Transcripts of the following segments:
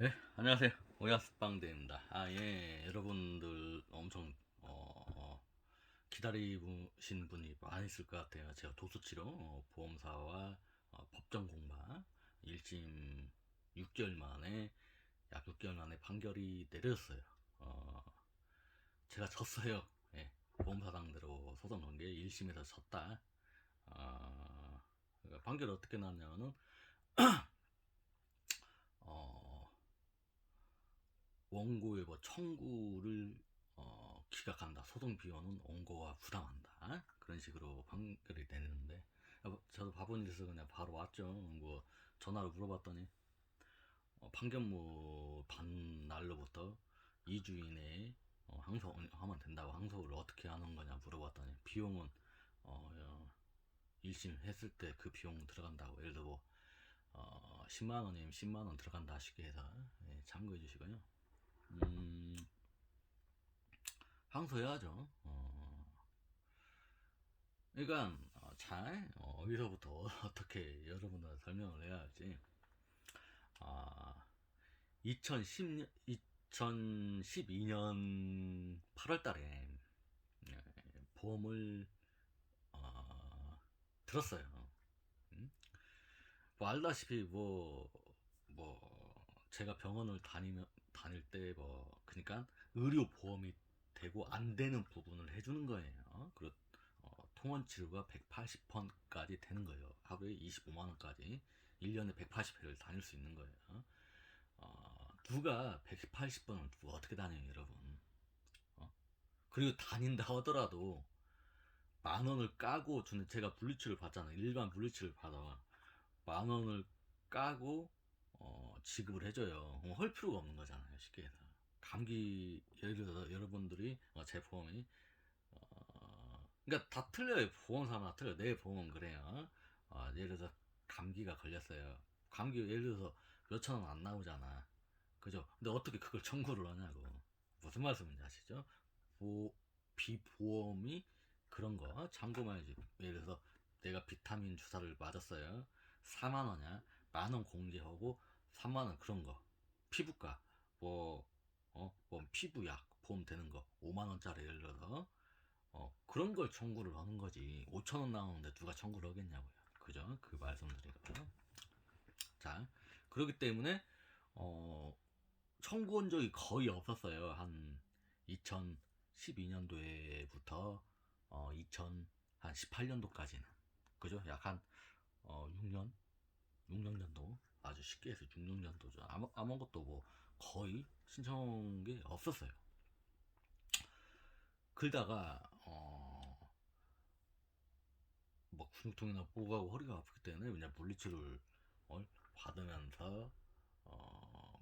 네, 안녕하세요. 오야스빵대입니다. 예, 여러분들 엄청 기다리신 분이 많이 있을 것 같아요. 제가 도수치료 보험사와 법정 공방 1심 6개월 만에 약 6개월 만에 판결이 내려졌어요. 어, 제가 졌어요. 예, 보험사 상대로 소송 건 게 1심에서 졌다. 그러니까 판결이 어떻게 나왔냐면은 어, 원고의 뭐 청구를 기각한다. 소송 비용은 원고가 부담한다. 그런 식으로 판결이 되는데 저도 바쁜 일 있어서 그냥 바로 왔죠. 뭐 전화로 물어봤더니 판결문 반 날로부터 2주 이내에 항소하면 된다고. 항소를 어떻게 하는 거냐 물어봤더니 비용은 1심 했을 때 그 비용 들어간다고. 예를 들어 뭐 10만 원이면 10만 원 들어간다 쉽게 해서 참고해 주시고요. 항소해야죠. 그러니까 잘 어디서부터 어떻게 여러분들 설명을 해야 할지. 2010년 2012년 8월달에 보험을 들었어요. 뭐 알다시피 뭐 제가 병원을 다닐 때 뭐 그러니까 의료 보험이 되고 안 되는 부분을 해주는 거예요. 그리고 통원 치료가 180번까지 되는 거예요. 하루에 25만 원까지 1년에 180회를 다닐 수 있는 거예요. 누가 180번을 누가 어떻게 다녀요, 여러분? 그리고 다닌다 하더라도 만 원을 까고 주는. 제가 물리치료를 받잖아요. 일반 물리치료를 받아. 만 원을 까고 지급을 해줘요. 할 필요가 없는 거잖아요. 쉽게 해서 감기 예를 들어서 여러분들이 제 보험이 그러니까 다 틀려요. 보험사마다 틀려요. 내 보험은 그래요. 예를 들어서 감기가 걸렸어요. 감기 예를 들어서 몇천 원 안 나오잖아. 그죠? 근데 어떻게 그걸 청구를 하냐고. 무슨 말씀인지 아시죠? 비보험이 그런 거 참고해야지. 예를 들어서 내가 비타민 주사를 맞았어요. 4만 원이야. 만 원 공제하고 3만 원 그런 거. 피부과 뭐 피부약 보험 되는 거 5만 원짜리 예를 들어서 그런 걸 청구를 하는 거지. 5천 원 나오는데 누가 청구를 하겠냐고요. 그죠? 그 말씀드리고요. 자, 그렇기 때문에 어, 청구한 적이 거의 없었어요. 한 2012년도에부터 2018년도까지는. 그죠? 약 한 6년? 6년 정도? 아주 쉽게 해서 6년 정도죠. 아무것도 뭐 거의 신청한 게 없었어요. 그러다가 뭐 근육통이나 뽀하고 허리가 아프기 때문에 그냥 물리치료를 받으면서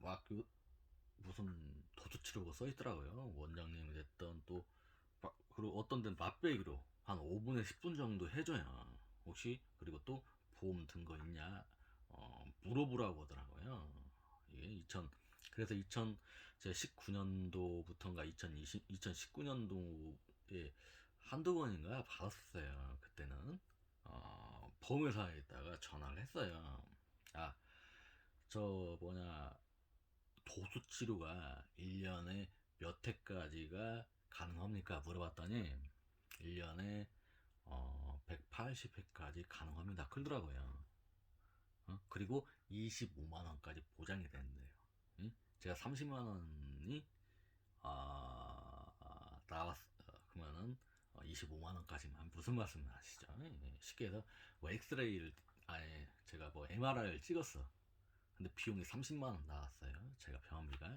막 무슨 도수치료가 써 있더라고요. 원장님이 됐던 또 그리고 어떤 데는 맛배기로 한 5분에 10분 정도 해줘요. 혹시 그리고 또 보험 든 거 있냐 물어보라고 하더라고요. 이게 2000 그래서 2019년도부터인가 2019년도에 한두 번인가 받았어요. 그때는 보험회사에다가 전화를 했어요. 아, 저 뭐냐 도수 치료가 1년에 몇 회까지가 가능합니까? 물어봤더니 1년에 180회까지 가능합니다. 그러더라고요. 그리고 25만 원까지 보장이 된대요. 제가 30만 원이 나왔 그러면은 25만 원까지만. 무슨 말씀을 하시죠? 쉽게 해서 뭐 엑스레이를 제가 뭐 MRI를 찍었어. 근데 비용이 30만 원 나왔어요. 제가 병원비가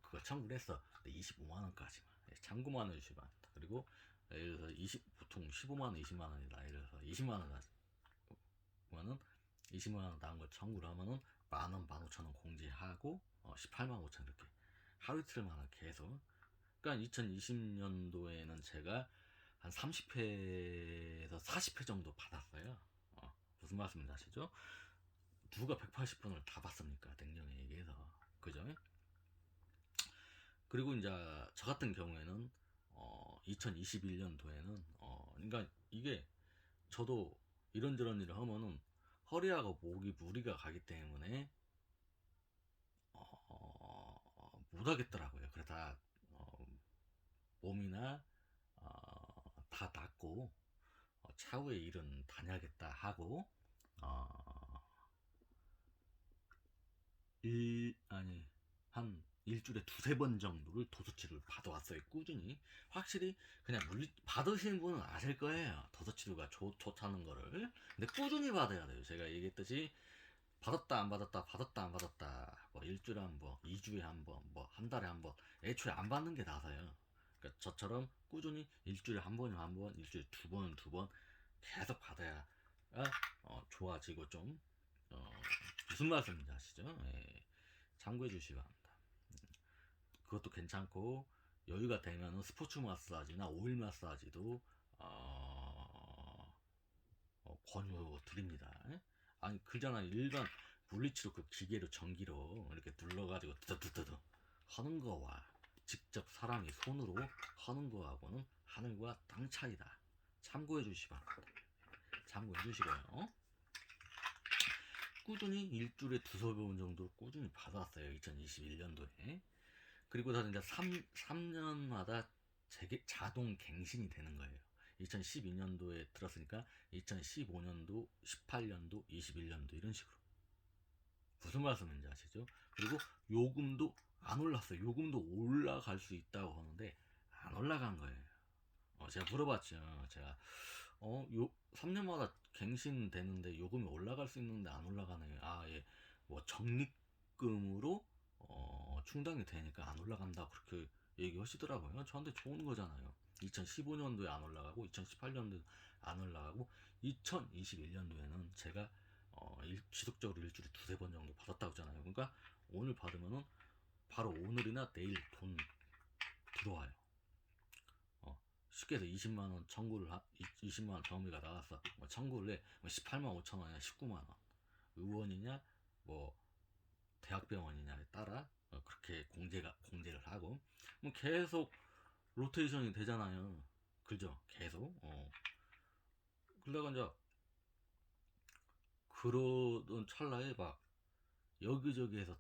그거 청구를 했어. 근데 25만 원까지만. 참고만 해주시면 됩니다. 그리고 예를 들어서 보통 15만 원, 20만 원이다. 예를 들어서 20만 원 나면은 20만 원 나온 걸 청구를 하면은 만 원, 15,000원 공제하고 18만 5천 이렇게 하루 이틀만 계속. 그러니까 2020년도에는 제가 한 30회에서 40회 정도 받았어요. 무슨 말씀인지 아시죠? 누가 180분을 다 받습니까? 냉정히 얘기해서. 그죠? 그리고 이제 저 같은 경우에는 2021년도에는 그러니까 이게 저도 이런저런 일을 하면은 허리하고 목이 무리가 가기 때문에 못하겠더라고요. 그러다 몸이나 다 낫고 차후에 일은 다녀야겠다 하고 어, 한 일주일에 두세 번 정도를 도수치료를 받아왔어요. 꾸준히. 확실히 그냥 받으시는 분은 아실 거예요. 도수치료가 좋다는 거를. 근데 꾸준히 받아야 돼요. 제가 얘기했듯이 받았다 안 받았다 받았다 안 받았다 뭐 일주일에 한 번, 2주에 한 번, 뭐 한 달에 한 번, 애초에 안 받는 게 나서요. 그러니까 저처럼 꾸준히 일주일에 한 번이면 한 번, 일주일에 두 번은 두 번 계속 받아야 좋아지고 좀 무슨 말씀인지 아시죠? 예, 참고해 주시기 바랍니다. 그것도 괜찮고 여유가 되면은 스포츠 마사지나 오일 마사지도 권유 드립니다. 아니 그잖아 일반 물리치료 그 기계로 전기로 이렇게 눌러가지고 뜨뜨뜨뜨 하는 거와 직접 사람이 손으로 하는 거하고는 하늘과 땅 차이다. 참고해 주시기 바랍니다. 참고해 주시고요. 꾸준히 일주일에 두세 번 정도 꾸준히 받았어요. 2021년도에. 그리고 다 이제 3년마다 자동 갱신이 되는 거예요. 2012년도에 들었으니까 2015년도, 18년도, 21년도 이런 식으로. 무슨 말씀인지 아시죠? 그리고 요금도 안 올랐어요. 요금도 올라갈 수 있다고 하는데 안 올라간 거예요. 제가 물어봤죠. 제가 3년마다 갱신되는데 요금이 올라갈 수 있는데 안 올라가네요. 아, 예. 뭐 적립금으로 충당이 되니까 안 올라간다 그렇게 얘기하시더라고요. 저한테 좋은 거잖아요. 2015년도에 안 올라가고 2018년도에 안 올라가고 2021년도에는 제가 지속적으로 일주일에 두세 번 정도 받았다고 하잖아요. 그러니까 오늘 받으면은 바로 오늘이나 내일 돈 들어와요. 쉽게 해서 20만원 청구를 20만원 경비가 나왔어. 청구를 해. 18만 5천 원이냐 19만 원. 의원이냐 뭐 대학병원이냐에 따라 그렇게 공제를 하고 뭐 계속 로테이션이 되잖아요. 그죠? 계속. 그러다가 이제 그러던 찰나에 막 여기저기에서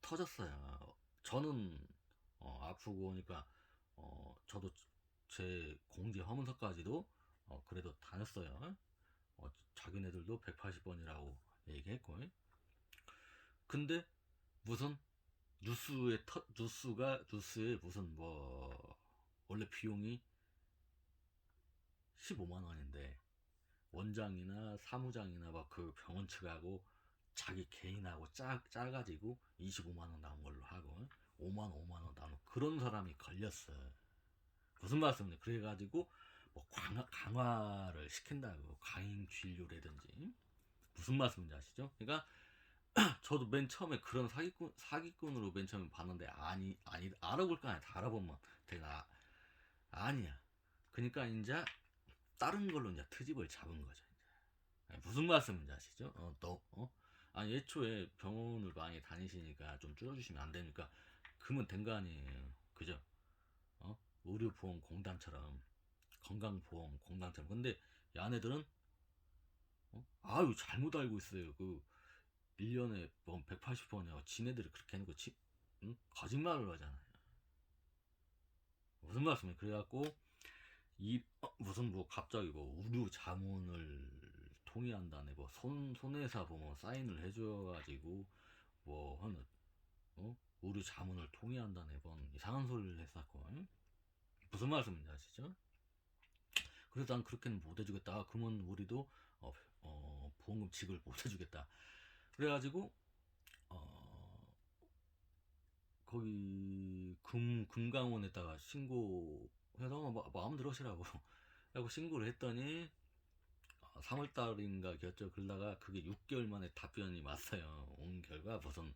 터졌어요. 저는 아프고 오니까 저도 제 공제 허문서까지도 그래도 다녔어요. 자기네들도 180번이라고 얘기했고. 근데 무슨 뉴스에 무슨 뭐 원래 비용이 15만 원인데 원장이나 사무장이나 막 그 병원 측하고 자기 개인하고 짜가지고 25만 원 나온 걸로 하고 5만 원 나온 그런 사람이 걸렸어. 무슨 말씀인지 그래가지고 뭐 강화를 시킨다고 강행 진료라든지 무슨 말씀인지 아시죠? 그러니까 저도 맨 처음에 그런 사기꾼으로 맨 처음에 봤는데 아니 알아볼까 아니 다 알아보면 되나 아니야. 그러니까 이제 다른 걸로 이제 트집을 잡은 거죠. 이제. 무슨 말씀인지 아시죠? 아니 애초에 병원을 많이 다니시니까 좀 줄여주시면 안 되니까 그러면 된 거 아니에요. 그죠? 의료보험 공단처럼 건강보험 공단처럼. 근데 이 아내들은 아유 잘못 알고 있어요. 그 1년에 뭐 180번이야. 지네들이 그렇게 해놓고 응? 거짓말을 하잖아요. 무슨 말씀이에요? 그래갖고 무슨 뭐 갑자기 뭐 의료 자문을 통의한다네 뭐 손해사 보면 사인을 해줘가지고 뭐 하는 의료 자문을 통의한다네 번 이상한 소리를 했었고 무슨 말씀인지 아시죠? 그래서 난 그렇게는 못 해주겠다. 그러면 우리도 보험금 지급을 못 해주겠다. 그래가지고 거기 금강원에다가 신고해서 마음대로 하시라고 하고 신고를 했더니 3월달인가 겼죠. 그러다가 그게 6개월 만에 답변이 왔어요. 온 결과 무슨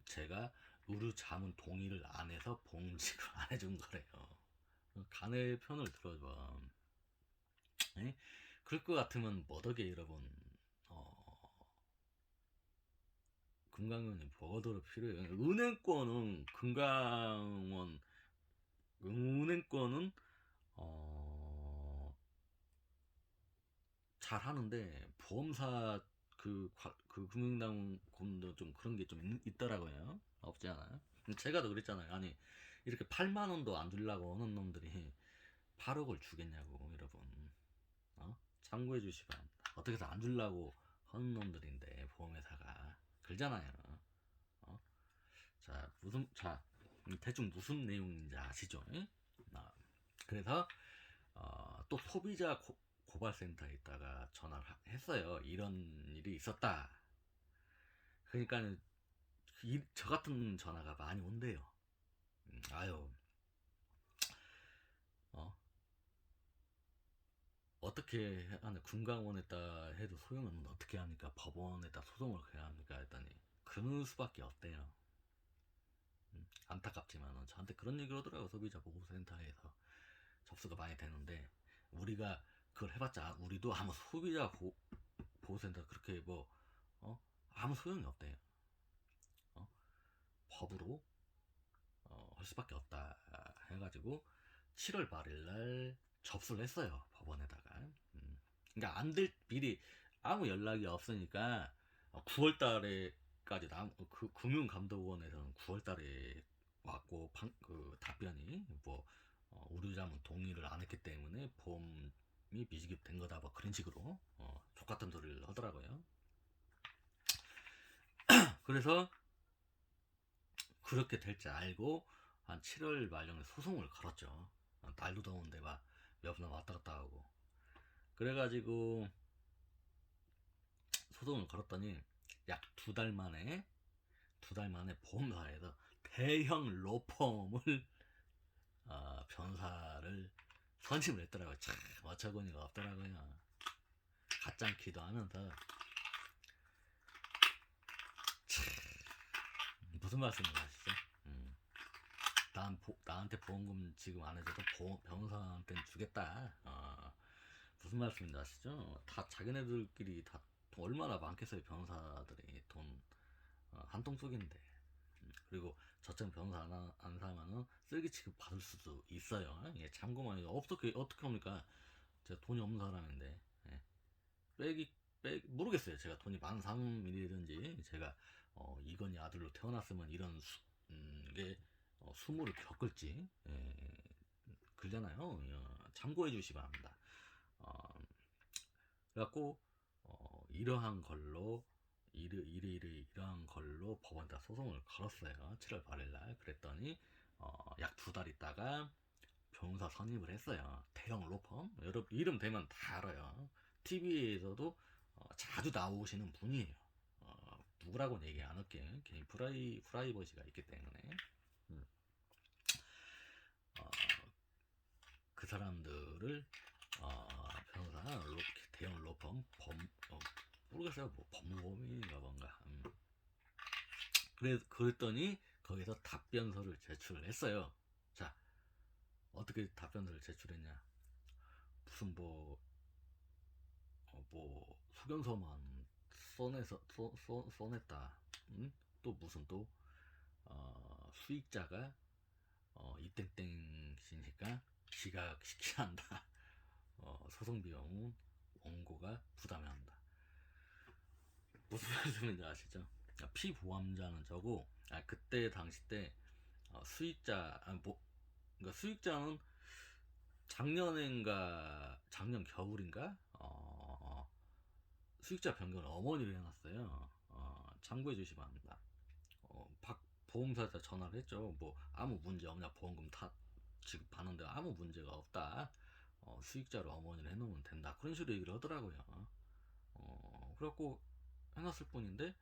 제가 의료 자문 동의를 안 해서 보험지급을 안 해준 거래요. 간의 편을 들어봐. 에? 그럴 것 같으면 뭐더게 여러분 금강원이 뭐가 더 필요해요. 은행권은 잘 하는데 보험사가 그 금융당국도 좀 그런 게 좀 있더라고요. 없지 않아요? 제가 더 그랬잖아요. 아니, 이렇게 8만 원도 안 주려고 하는 놈들이 8억을 주겠냐고, 여러분. 참고해 주시기 바랍니다. 어떻게 해서 안 주려고 하는 놈들인데, 보험회사가. 그러잖아요. 어? 대충 무슨 내용인지 아시죠? 아, 그래서, 또 소비자 고발센터에 있다가 전화를 했어요. 이런 일이 있었다. 그러니까 저 같은 전화가 많이 온대요. 아유, 어, 어떻게 하냐, 금감원에다 해도 소용은 어떻게 합니까? 법원에다 소송을 해야 합니까? 했더니 그럴 수밖에 없대요. 안타깝지만은 저한테 그런 얘기를 하더라고요. 소비자 보호센터에서 접수가 많이 되는데 우리가 그걸 해봤자 우리도 아무 소비자 보호센터 그렇게 뭐 아무 소용이 없대요. 법으로 할 수밖에 없다 해가지고 7월 말일날 접수를 했어요, 법원에다가. 그러니까 안 될 미리 아무 연락이 없으니까 9월 달에까지 그 금융감독원에서는 9월 달에 왔고 그 답변이 뭐 우류자문 동의를 안 했기 때문에 보험이 미지급된 거다 뭐 그런 식으로 족같은 소리를 하더라고요. 그래서 그렇게 될 줄 알고 한 7월 말경에 소송을 걸었죠. 날도 더운데 막 몇 번 왔다 갔다 하고. 그래가지고 소송을 걸었더니 약 2달 만에 보험사에서 대형 로펌을 변사를 선임을 했더라고요. 참 어처구니가 없더라고요. 가짱키도 하면서 참 무슨 말씀을 하시죠? 나한테 보험금 지금 안 해줘도 변호사한테는 주겠다. 무슨 말씀인지 아시죠? 다 자기네들끼리 다 돈 얼마나 많겠어요. 변호사들이 돈 한 통 속인데. 그리고 저처럼 변호사 안 사면은 쓰레기 취급 받을 수도 있어요. 예, 참고만 해도 어떻게 합니까? 제가 돈이 없는 사람인데 예. 모르겠어요. 제가 돈이 많은 사람이든지 제가 이건희 아들로 태어났으면 이런 게 수모를 겪을지 그러잖아요. 참고해 주시기 바랍니다. 그래갖고 이러한 걸로 이러한 걸로 법원에다 소송을 걸었어요. 7월 8일날. 그랬더니 약 2달 있다가 변호사 선임을 했어요. 대형 로펌. 여러분 이름 되면 다 알아요. TV에서도 자주 나오시는 분이에요. 누구라고는 얘기 안 할게요. 개인 프라이버시가 있기 때문에. 음. 그 사람들을 변호사 대형 로펌 모르겠어요. 뭐 법무법인인가 뭔가. 그랬더니 거기서 답변서를 제출을 했어요. 자, 어떻게 답변서를 제출했냐? 무슨 뭐 소견서만 써냈다. 또 무슨 또 수익자가 이땡땡이니까 지각시켜야 한다. 소송 비용은 원고가 부담해야 한다. 무슨 말씀인지 아시죠? 피보험자는 저고 그때 당시 때 수익자 그러니까 수익자는 작년 겨울인가 수익자 변경을 어머니를 해놨어요. 참고해 주시기 바랍니다. 보험사에다 전화를 했죠. 뭐 아무 문제 없냐, 보험금 다 지급하는데 아무 문제가 없다. 수익자를 어머니를 해놓으면 된다. 그런 식으로 얘기를 하더라고요. 그래갖고 해놨을 뿐인데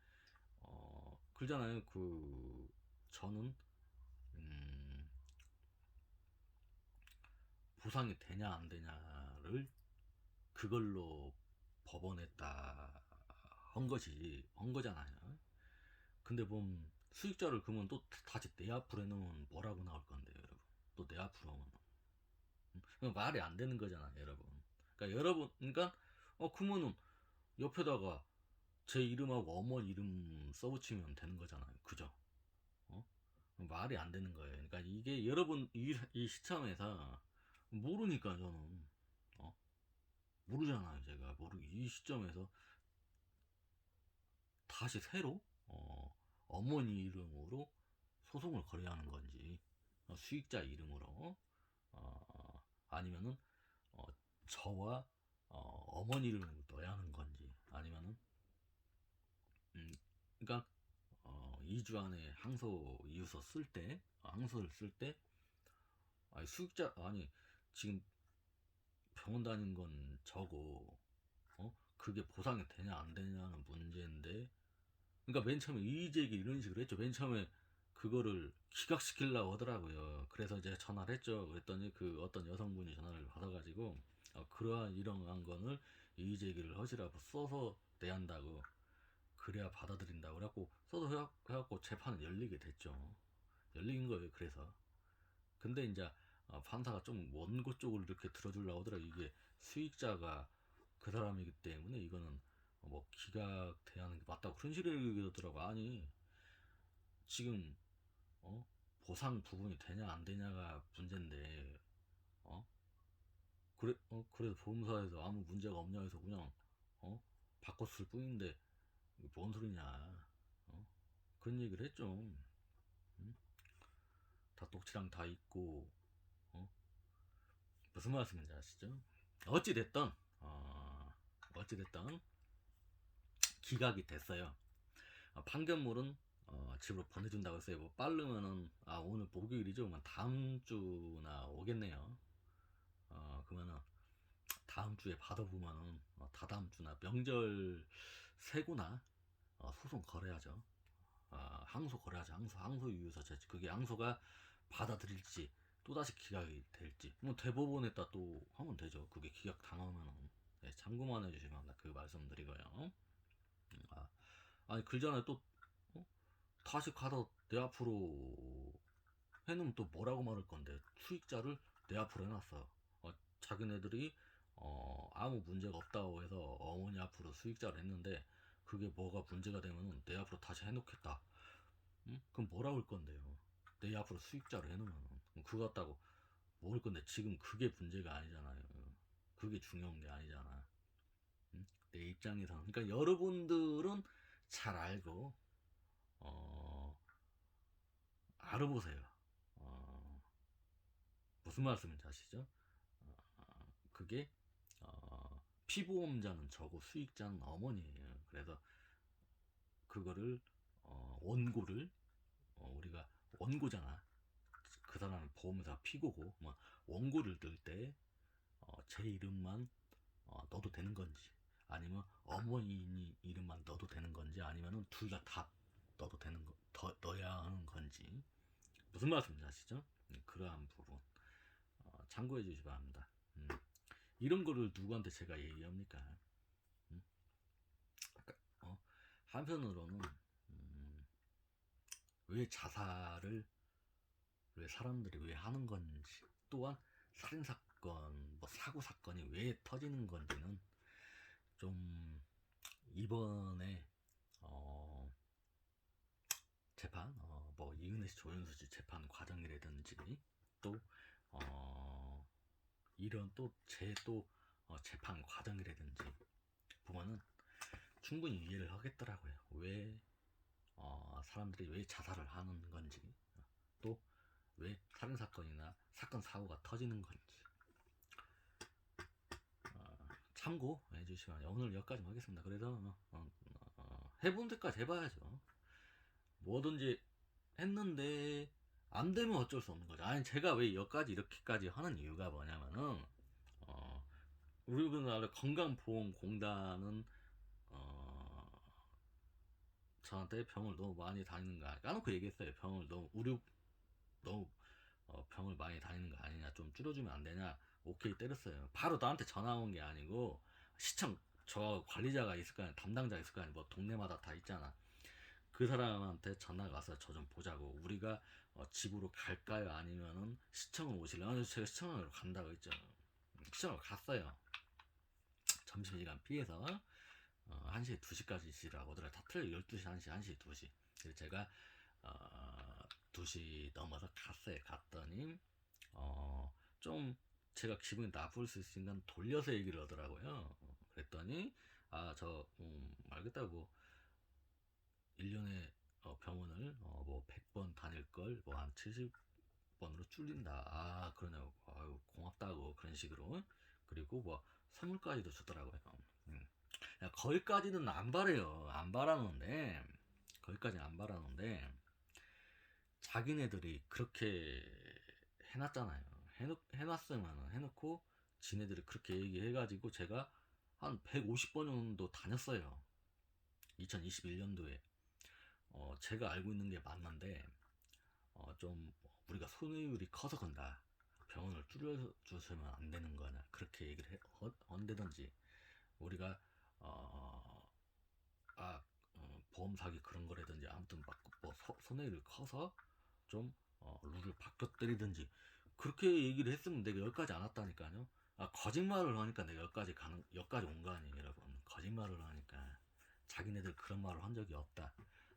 그러잖아요. 저는 보상이 되냐 안 되냐를 그걸로 법원에다 한 거잖아요. 근데 수익자를 그러면 또 다시 내 앞으로 해놓으면 뭐라고 나올 건데요, 여러분. 또 내 앞으로 하면 말이 안 되는 거잖아요, 여러분. 그러니까 그러면은 옆에다가 제 이름하고 어머니 이름 써붙이면 되는 거잖아요, 그죠? 말이 안 되는 거예요. 그러니까 이게 여러분 이 시점에서 모르니까 저는 모르잖아요, 제가 이 시점에서 다시 새로 어머니 이름으로 소송을 걸어야 하는 건지, 수익자 이름으로, 아니면은 어, 저와 어머니 이름으로 넣어야 하는 건지, 아니면은 그러니까 2주 안에 항소 이유서 쓸 때, 항소를 쓸 때, 아니 수익자, 아니 지금 병원 다닌 건 저고, 그게 보상이 되냐 안 되냐는 문제인데, 그러니까 맨 처음에 이의제기 이런 식으로 했죠. 맨 처음에 그거를 기각시키려고 하더라고요. 그래서 이제 전화를 했죠. 그랬더니 그 어떤 여성분이 전화를 받아가지고, 그러한 이러한 거를 이의제기를 하시라고 써서 내야 한다고, 그래야 받아들인다고 그래갖고 써서 해갖고 재판은 열리게 됐죠. 열린 거예요. 그래서 근데 이제 판사가 좀 원고 쪽을 이렇게 들어주려고 하더라고. 이게 수익자가 그 사람이기 때문에 이거는 뭐 기각돼야 하는 게 맞다고 그런 식으로 얘기하더라고. 아니 지금 보상 부분이 되냐 안 되냐가 문제인데, 어 그래서 보험사에서 아무 문제가 없냐 해서 그냥 바꿨을 뿐인데 이게 뭔 소리냐, 그런 얘기를 했죠. 응? 다 똑치랑 다 있고, 어? 무슨 말씀인지 아시죠? 어찌됐든 어찌됐든 기각이 됐어요. 판결물은 집으로 보내준다고 했어요. 뭐 빠르면은 오늘 목요일이죠. 그러면 다음 주나 오겠네요. 그러면은 다음 주에 받아보면은 다다음 주나 명절 세고나 소송 걸어야죠. 항소 걸어야죠. 항소 유효서 제지. 그게 항소가 받아들일지 또다시 기각이 될지, 뭐 대법원에다 또 하면 되죠. 그게 기각 당하면은. 네, 참고만 해주시면 합니다. 그 말씀드리고요. 아니 그 전에 또 어? 다시 가서 내 앞으로 해놓으면 또 뭐라고 말할 건데, 수익자를 내 앞으로 해놨어. 자기네들이 아무 문제가 없다고 해서 어머니 앞으로 수익자를 했는데, 그게 뭐가 문제가 되면은 내 앞으로 다시 해놓겠다. 그럼 뭐라고 할 건데요? 내 앞으로 수익자를 해놓으면 그거 같다고 뭐 할 건데, 지금 그게 문제가 아니잖아요. 그게 중요한 게 아니잖아. 내 입장에서는. 그러니까 여러분들은 잘 알고 알아보세요. 어, 무슨 말씀인지 아시죠? 그게 피보험자는 저고 수익자는 어머니예요. 그래서 그거를 원고를, 우리가 원고잖아. 그 사람은 보험사 피고고, 뭐 원고를 들 때 제 이름만 넣어도 되는 건지, 아니면 어머니 이름만 넣어도 되는 건지, 아니면은 둘 다 넣어도 되는 거, 더 넣어야 하는 건지, 무슨 말씀인지 아시죠? 그러한 부분 참고해 주시기 바랍니다. 이런 거를 누구한테 제가 얘기합니까? 음? 그러니까, 한편으로는 왜 자살을, 왜 사람들이 왜 하는 건지, 또한 살인사건, 뭐 사고사건이 왜 터지는 건지는 좀 이번에 재판, 뭐 이은혜 씨, 조윤수 씨 재판 과정이라든지, 또 이런 또 제 또 재판 과정이라든지 보면은 충분히 이해를 하겠더라고요. 왜 사람들이 왜 자살을 하는 건지, 또 왜 살인 사건이나 사건 사고가 터지는 건지 참고해 주시면. 오늘 여기까지 하겠습니다. 그래서 해본 데까지 해봐야죠. 뭐든지 했는데 안 되면 어쩔 수 없는 거죠. 아니 제가 왜 여기까지 이렇게까지 하는 이유가 뭐냐면은, 우리나라 건강보험공단은 저한테 병을 너무 많이 다니는 거 아니야, 까놓고 얘기했어요. 병을 너무 병을 많이 다니는 거 아니냐, 좀 줄여주면 안 되냐. 오케이 때렸어요. 바로 나한테 전화 온 게 아니고, 시청 저 관리자가 있을 거 아니야, 담당자 있을 거 아니야, 뭐 동네마다 다 있잖아. 그 사람한테 전화가 와서 저 좀 보자고, 우리가 집으로 갈까요 아니면은 시청을 오실래요? 제가 시청으로 간다고 했죠. 시청을 갔어요. 점심시간 피해서 1시에 2시까지 쉬라고 하더라. 다 틀려. 12시 1시 1시 2시. 그래서 제가 2시 넘어서 갔어요. 갔더니 좀 제가 기분이 나쁠 수 있으니까 돌려서 얘기를 하더라고요. 그랬더니 알겠다고, 1년에 병원을 뭐 100번 다닐 걸 뭐 한 70번으로 줄인다. 아, 그러냐고. 아유, 고맙다고 그런 식으로. 그리고 뭐 선물까지도 주더라고요. 음. 야, 거기까지는 안 바래요. 안 바라는데 거기까지는 안 바라는데 자기네들이 그렇게 해놨잖아요. 해놨으면 해놓고 지네들이 그렇게 얘기해가지고 제가 한 150번 정도 다녔어요. 2021년도에. 제가 알고 있는 게 맞는데 좀 우리가 손해율이 커서 그런다. 병원을 줄여주시면 안 되는 거냐. 그렇게 얘기를 한다든지 우리가 어, 아, 보험 사기 그런 거라든지 아무튼 막뭐 손해율이 커서 좀 룰을 바뀌었다든지 그렇게 얘기를 했으면 내가 여기까지 안 왔다니까요. 아, 거짓말을 하니까 내가 여기까지 온 거 아니에요, 여러분. 거짓말을 하니까 자기네들 그런 말을 한 적이 없다.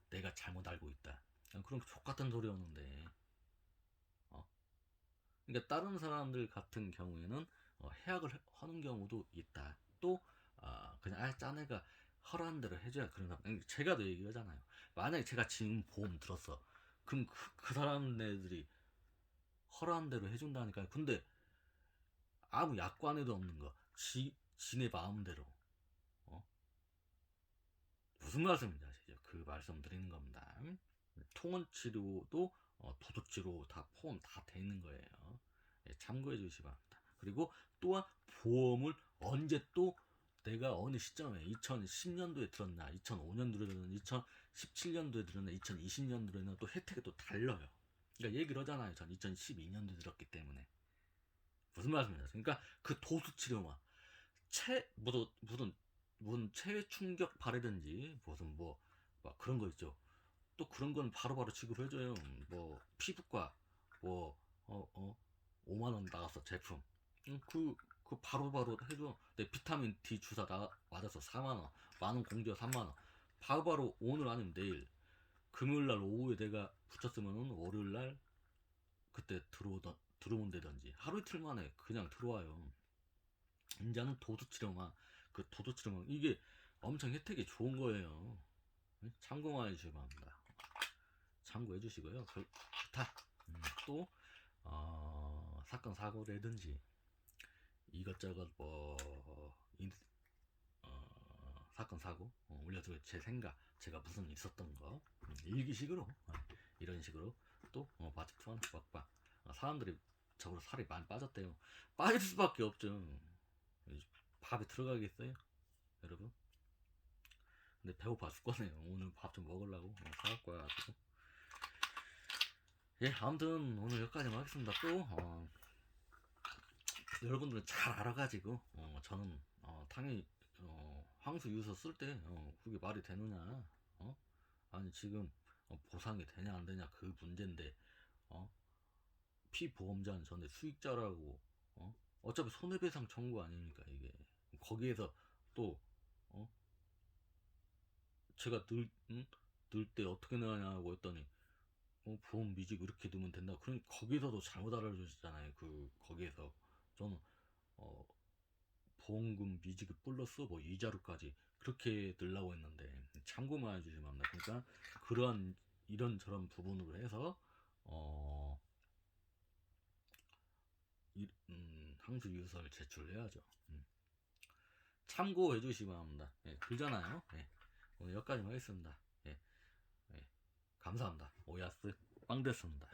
내가 잘못 알고 있다. 그런 족 같은 소리였는데, 어? 그러니까 다른 사람들 같은 경우에는 해약을 하는 경우도 있다. 또 그냥 짜내가 허락한 대로 해줘야 그런 사람. 제가 더 얘기하잖아요. 만약에 제가 지금 보험 들었어. 그럼 그 사람들이 허락한 대로 해준다니까요. 근데 아무 약관에도 없는 거. 지네 마음대로. 어? 무슨 말씀인지 아시죠? 그 말씀 드리는 겁니다. 통원 치료도 도둑치료 다 포함 다 돼 있는 거예요. 예, 참고해 주시기 바랍니다. 그리고 또한 보험을 언제 또 내가 어느 시점에 2010년도에 들었나, 2005년도에 들었나, 2017년도에 들었나, 2020년도에 들었나 또 혜택이 또 달라요. 그러니까 얘기를 하잖아요. 전 2012년도에 들었기 때문에. 무슨 말씀이냐. 그러니까 그 도수 치료만 무슨 체외 충격 발해든지 무슨 막 그런 거 있죠. 또 그런 건 바로바로 지급해줘요. 뭐 피부과 뭐 5만 원 나갔어 제품. 그 바로바로 해줘. 내 비타민 D 주사 맞아서 4만 원, 만 원 공제 3만 원. 바로바로 오늘 아니면 내일 금요일 날 오후에 내가 붙였으면은 월요일 날 그때 들어온다든지 하루 이틀 만에 그냥 들어와요. 이제는 도수치료만 이게 엄청 혜택이 좋은 거예요. 참고만 해주시기 바랍니다. 참고해 주시고요. 좋다. 또 사건 사고라든지 이것저것 사건 사고 올려서 제 생각 제가 무슨 있었던 거 일기식으로 이런 식으로 또 바지 투한 박박 사람들이 저로 살이 많이 빠졌대요. 빠질 수밖에 없죠. 밥에 들어가겠어요, 여러분? 근데 배고파 죽겠네요. 오늘 밥 좀 먹으려고 사갖고 와가지고. 예, 아무튼 오늘 여기까지만 하겠습니다. 또 여러분들은 잘 알아가지고 저는 당연히 황수 유서 쓸 때 그게 말이 되느냐, 아니 지금 보상이 되냐 안 되냐 그 문제인데 어? 피보험자는 전에 수익자라고 어차피 손해배상 청구 아닙니까 이게. 거기에서 또 어? 제가 늘 때 어떻게 넣냐고 했더니 보험 미직 이렇게 넣으면 된다. 그러니 거기서도 잘못 알아주시잖아요. 거기에서 저는 어, 보험금 미지급 플러스 뭐 이자료까지 그렇게 넣으려고 했는데 참고만 해주시면 합니다. 그러니까 그런 이런저런 부분으로 해서 어, 항수 유서를 제출해야죠. 참고해 주시기 바랍니다. 예, 그잖아요. 예, 오늘 여기까지만 하겠습니다. 예, 예, 감사합니다. 오야스 빵 됐습니다.